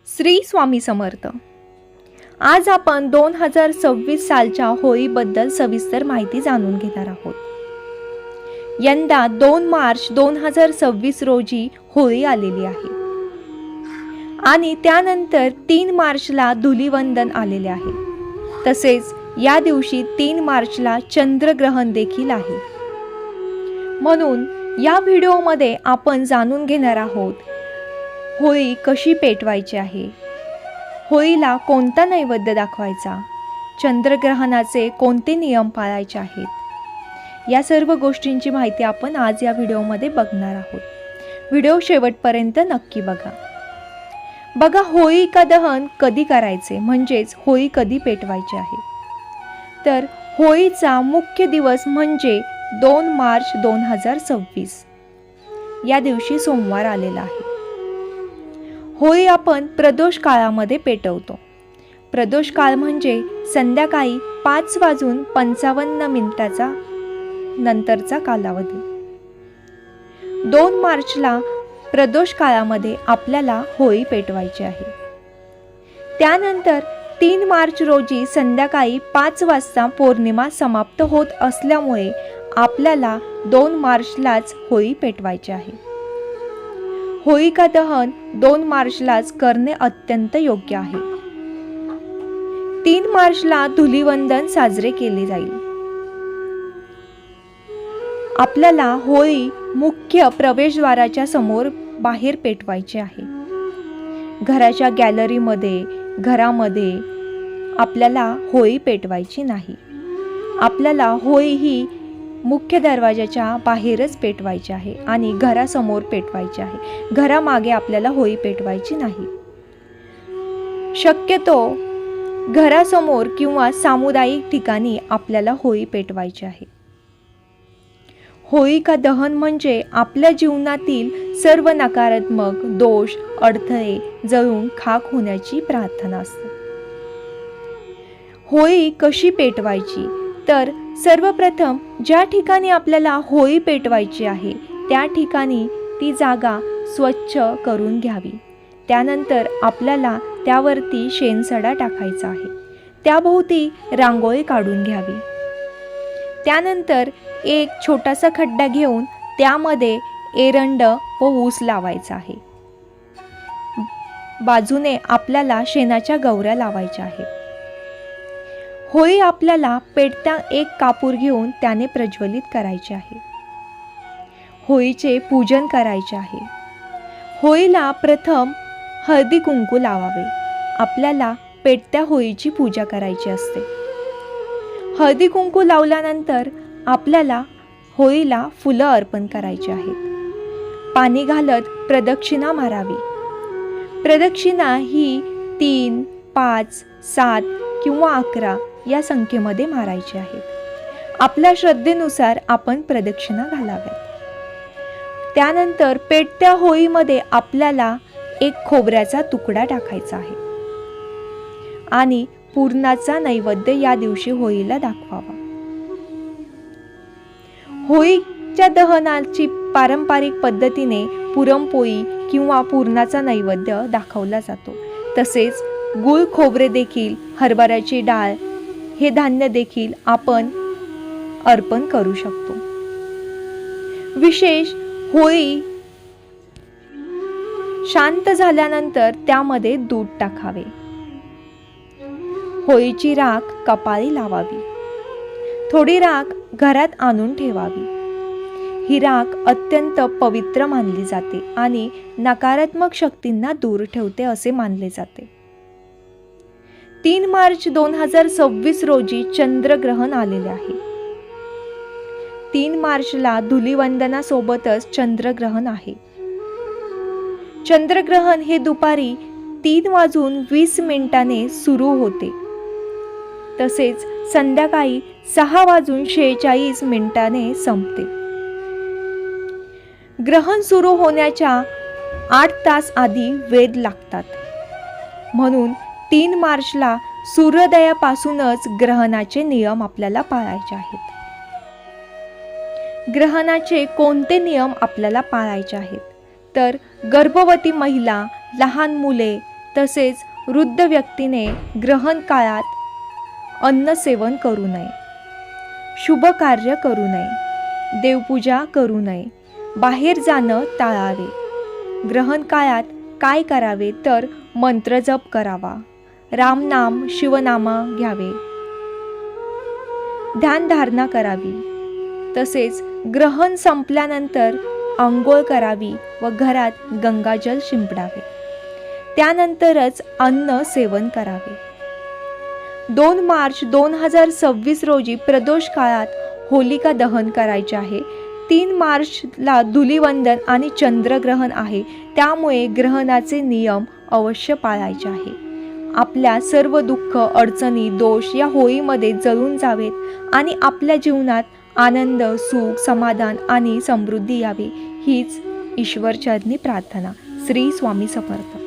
श्री स्वामी समर्थ। आज आपण 2026 सालच्या होळीबद्दल सविस्तर माहिती जाणून घेणार आहोत। यंदा 2 मार्च 2026 रोजी होळी आलेली आहे आणि त्यानंतर 3 मार्चला धुलीवंदन आलेले आहे। तसेच या दिवशी 3 मार्चला चंद्रग्रहण देखील आहे। म्हणून या व्हिडिओमध्ये आपण जाणून घेणार आहोत होळी कशी पेटवायची आहे, होळीला कोणता नैवेद्य दाखवायचा, चंद्रग्रहणाचे कोणते नियम पाळायचे आहेत। या सर्व गोष्टींची माहिती आपण आज या व्हिडिओमध्ये बघणार आहोत। व्हिडिओ शेवटपर्यंत नक्की बघा होळिका दहन कधी करायचे, म्हणजेच होळी कधी पेटवायची आहे। तर होळीचा मुख्य दिवस म्हणजे 2 मार्च 2026 या दिवशी सोमवार आलेला आहे। होळी आपण प्रदोष काळामध्ये पेटवतो। प्रदोष काळ म्हणजे संध्याकाळी 5:55 नंतरचा कालावधी। 2 मार्चला प्रदोष काळामध्ये आपल्याला होळी पेटवायची आहे। त्यानंतर 3 मार्च रोजी संध्याकाळी 5 वाजता पौर्णिमा समाप्त होत असल्यामुळे आपल्याला 2 मार्चलाच होळी पेटवायची आहे। होळिका दहन 2 मार्चलाच करणे अत्यंत योग्य आहे। 3 मार्चला धुलीवंदन साजरे केले जाईल। आपल्याला होळी मुख्य प्रवेशद्वाराच्या समोर बाहेर पेटवायची आहे। घराच्या गॅलरीमध्ये, घरामध्ये आपल्याला होळी पेटवायची नाही। आपल्याला होळी ही मुख्य दरवाजाच्या बाहेरच पेटवायची आहे आणि घरासमोर पेटवायची आहे। घरामागे आपल्याला होळी पेटवायची नाही। शक्यतो घरासमोर किंवा सामुदायिक ठिकाणी आपल्याला होळी पेटवायची आहे। होळिका दहन म्हणजे आपल्या जीवनातील सर्व नकारात्मक दोष, अडथळे जळून खाक होण्याची प्रार्थना असते। होळी कशी पेटवायची, तर सर्वप्रथम ज्या ठिकाणी आपल्याला होळी पेटवायची आहे त्या ठिकाणी ती जागा स्वच्छ करून घ्यावी। त्यानंतर आपल्याला त्यावरती शेणसडा टाकायचा आहे। त्याभोवती रांगोळी काढून घ्यावी। त्यानंतर एक छोटासा खड्डा घेऊन त्यामध्ये एरंड व ऊस लावायचा आहे। बाजूने आपल्याला शेणाच्या गौऱ्या लावायच्या आहेत। होळी आपल्याला पेटत्या एक कापूर घेऊन त्याने प्रज्वलित करायचे आहे। होळीचे पूजन करायचे आहे। होळीला प्रथम हळदी कुंकू लावावे। आपल्याला पेटत्या होळीची पूजा करायची असते। हळदी कुंकू लावल्यानंतर आपल्याला होळीला फुलं अर्पण करायची आहेत। पाणी घालत प्रदक्षिणा मारावी। प्रदक्षिणा ही 3, 5, 7 किंवा 11 या संख्येमध्ये मारायची आहे। आपल्या श्रद्धेनुसार आपण प्रदक्षिणा घालाव्यात। त्यानंतर पेटत्या होळीमध्ये आपल्याला एक खोबऱ्याचा तुकडा टाकायचा आहे आणि पुरणाचा नैवेद्य या दिवशी होळीला दाखवावा। होळीच्या दहनाची पारंपरिक पद्धतीने पुरणपोळी किंवा पुरणाचा नैवेद्य दाखवला जातो। तसेच गुळ खोबरे देखील, हरभऱ्याची डाळ हे धान्य देखील आपण अर्पण करू शकतो। विशेष होळी शांत झाल्यानंतर त्यामध्ये दूध टाकावे। होळीची राख कपाळी लावावी। थोडी राख घरात आणून ठेवावी। ही राख अत्यंत पवित्र मानली जाते आणि नकारात्मक शक्तींना दूर ठेवते असे मानले जाते। 3 मार्च 2026 रोजी चंद्रग्रहण आलेले आहे। 3 मार्चला धुलीवंदनासोबतच चंद्रग्रहण आहे। चंद्रग्रहण हे दुपारी 3:20 सुरू होते। तसेच संध्याकाळी 6:46 संपते। ग्रहण सुरू होण्याच्या 8 तास आधी वेध लागतात। म्हणून 3 मार्चला सूर्योदयापासूनच ग्रहणाचे नियम आपल्याला पाळायचे आहेत। ग्रहणाचे कोणते नियम आपल्याला पाळायचे आहेत, तर गर्भवती महिला, लहान मुले तसेच वृद्ध व्यक्तीने ग्रहण काळात अन्न सेवन करू नये, शुभ कार्य करू नये, देवपूजा करू नये, बाहेर जाणं टाळावे. ग्रहण काळात काय करावे तर मंत्रजप करावा, रामनाम शिवनामा घ्यावे, ध्यानधारणा करावी. तसेच ग्रहण संपल्यानंतर अंघोळ करावी व घरात गंगाजल शिंपडावे. त्यानंतरच अन्न सेवन करावे. 2 मार्च 2026 रोजी प्रदोष काळात होलिका दहन करायचे आहे. 3 मार्चला धुलिवंदन आणि चंद्रग्रहण आहे, त्यामुळे ग्रहणाचे नियम अवश्य पाळायचे आहे. आपल्या सर्व दुःख, अडचणी, दोष या होळीमध्ये जळून जावेत आणि आपल्या जीवनात आनंद, सुख, समाधान आणि समृद्धी यावी हीच ईश्वरचरणी प्रार्थना. श्री स्वामी समर्थ.